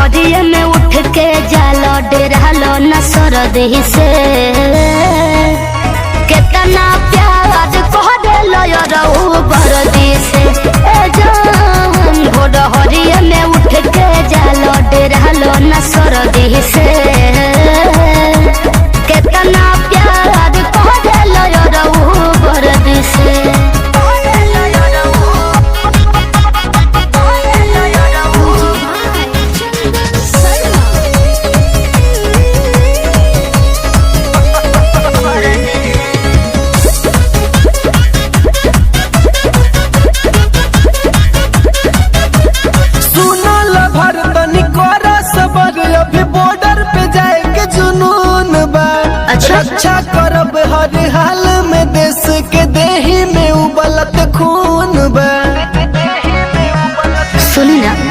हरिये में उठ के जालो डेरालो न सरदी से कितना प्यार कह देलो रहू बरदी से ए जान भोर हरिये में उठ के जालो डेरालो न सरदी से।